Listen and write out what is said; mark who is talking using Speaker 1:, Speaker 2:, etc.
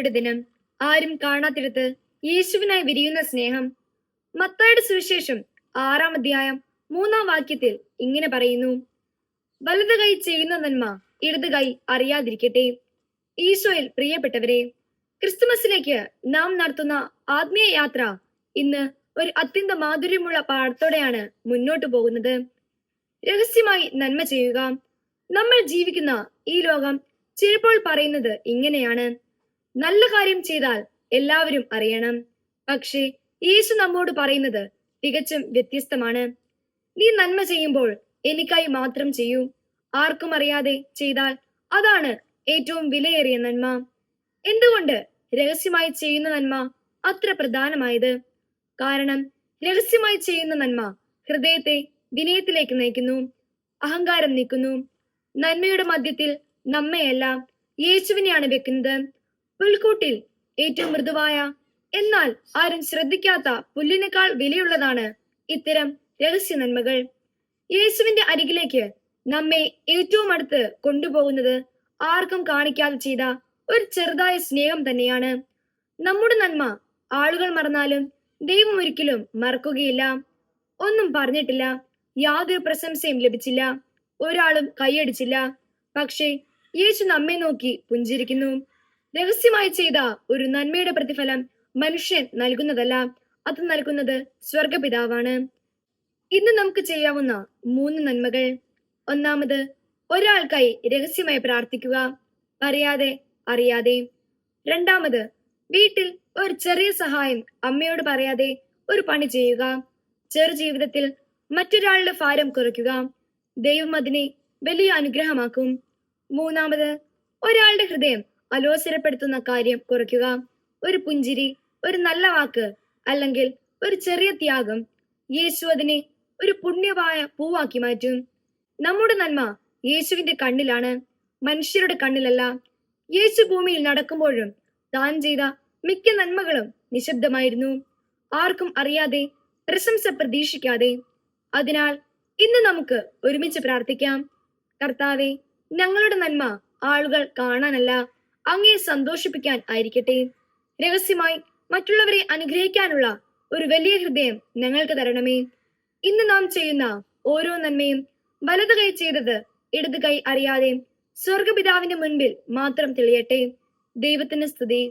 Speaker 1: കർത്താവിന്റെ ദിനം. ആരും കാണാത്തിടത്ത് യേശുവിനായി വിരിയുന്ന സ്നേഹം. മത്തായിയുടെ സുവിശേഷം 6-ാം അധ്യായം 3-ാം വാക്യത്തിൽ ഇങ്ങനെ പറയുന്നു: വലത് കൈ ചെയ്യുന്ന നന്മ ഇടത് കൈ അറിയാതിരിക്കട്ടെ. ഈശോയിൽ പ്രിയപ്പെട്ടവരെ, ക്രിസ്തുമസിലേക്ക് നാം നടത്തുന്ന ആത്മീയ യാത്ര ഇന്ന് ഒരു അത്യന്ത മാധുര്യമുള്ള പാഠത്തോടെയാണ് മുന്നോട്ടു പോകുന്നത്. രഹസ്യമായി നന്മ ചെയ്യുക. നമ്മൾ ജീവിക്കുന്ന ഈ ലോകം ചിലപ്പോൾ പറയുന്നത് ഇങ്ങനെയാണ്: നല്ല കാര്യം ചെയ്താൽ എല്ലാവരും അറിയണം. പക്ഷേ യേശു നമ്മോട് പറയുന്നത് തികച്ചും വ്യത്യസ്തമാണ്. നീ നന്മ ചെയ്യുമ്പോൾ എനിക്കായി മാത്രം ചെയ്യൂ. ആർക്കും അറിയാതെ ചെയ്താൽ അതാണ് ഏറ്റവും വിലയേറിയ നന്മ. എന്തുകൊണ്ട് രഹസ്യമായി ചെയ്യുന്ന നന്മ അത്ര പ്രധാനമായത്? കാരണം രഹസ്യമായി ചെയ്യുന്ന നന്മ ഹൃദയത്തെ വിനയത്തിലേക്ക് നയിക്കുന്നു, അഹങ്കാരം നീക്കുന്നു. നന്മയുടെ മധ്യത്തിൽ നമ്മെയല്ല, യേശുവിനെയാണ് വെക്കുന്നത്. പുൽക്കൂട്ടിൽ ഏറ്റവും മൃദുവായ, എന്നാൽ ആരും ശ്രദ്ധിക്കാത്ത പുല്ലിനേക്കാൾ വിലയുള്ളതാണ് ഇത്തരം രഹസ്യ നന്മകൾ. യേശുവിന്റെ അരികിലേക്ക് നമ്മെ ഏറ്റവും അടുത്ത് കൊണ്ടുപോകുന്നത് ആർക്കും കാണിക്കാതെ ചെയ്ത ഒരു ചെറുതായ സ്നേഹം തന്നെയാണ്. നമ്മുടെ നന്മ ആളുകൾ മറന്നാലും ദൈവം ഒരിക്കലും മറക്കുകയില്ല. ഒന്നും പറഞ്ഞിട്ടില്ല, യാതൊരു പ്രശംസയും ലഭിച്ചില്ല, ഒരാളും കൈയടിച്ചില്ല. പക്ഷേ യേശു നമ്മെ നോക്കി പുഞ്ചിരിക്കുന്നു. രഹസ്യമായി ചെയ്ത ഒരു നന്മയുടെ പ്രതിഫലം മനുഷ്യൻ നൽകുന്നതല്ല, അത് നൽകുന്നത് സ്വർഗപിതാവാണ്. ഇന്ന് നമുക്ക് ചെയ്യാവുന്ന 3 നന്മകൾ. ഒന്നാമത്, ഒരാൾക്കായി രഹസ്യമായി പ്രാർത്ഥിക്കുക, പറയാതെ അറിയാതെ. രണ്ടാമത്, വീട്ടിൽ ഒരു ചെറിയ സഹായം അമ്മയോട് പറയാതെ ഒരു പണി ചെയ്യുക. ചെറു ജീവിതത്തിൽ മറ്റൊരാളുടെ ഭാരം കുറയ്ക്കുക. ദൈവം അതിനെ വലിയ അനുഗ്രഹമാക്കും. മൂന്നാമത്, ഒരാളുടെ ഹൃദയം അലോസരപ്പെടുത്തുന്ന കാര്യം കുറയ്ക്കുക. ഒരു പുഞ്ചിരി, ഒരു നല്ല വാക്ക്, അല്ലെങ്കിൽ ഒരു ചെറിയ ത്യാഗം. യേശു അതിനെ ഒരു പുണ്യമായ പൂവാക്കി മാറ്റും. നമ്മുടെ നന്മ യേശുവിന്റെ കണ്ണിലാണ്, മനുഷ്യരുടെ കണ്ണിലല്ല. യേശു ഭൂമിയിൽ നടക്കുമ്പോഴും താൻ ചെയ്ത മിക്ക നന്മകളും നിശബ്ദമായിരുന്നു, ആർക്കും അറിയാതെ, പ്രശംസ പ്രതീക്ഷിക്കാതെ. അതിനാൽ ഇന്ന് നമുക്ക് ഒരുമിച്ച് പ്രാർത്ഥിക്കാം. കർത്താവെ, ഞങ്ങളുടെ നന്മ ആളുകൾ കാണാനല്ല, അങ്ങയെ സന്തോഷിപ്പിക്കാൻ ആയിരിക്കട്ടെ. രഹസ്യമായി മറ്റുള്ളവരെ അനുഗ്രഹിക്കാനുള്ള ഒരു വലിയ ഹൃദയം ഞങ്ങൾക്ക് തരണമേ. ഇന്ന് നാം ചെയ്യുന്ന ഓരോ നന്മയും വലത് കൈ ചെയ്തത് ഇടത് കൈ അറിയാതെ സ്വർഗപിതാവിന്റെ മുൻപിൽ മാത്രം തെളിയട്ടെ. ദൈവത്തിന് സ്തുതി.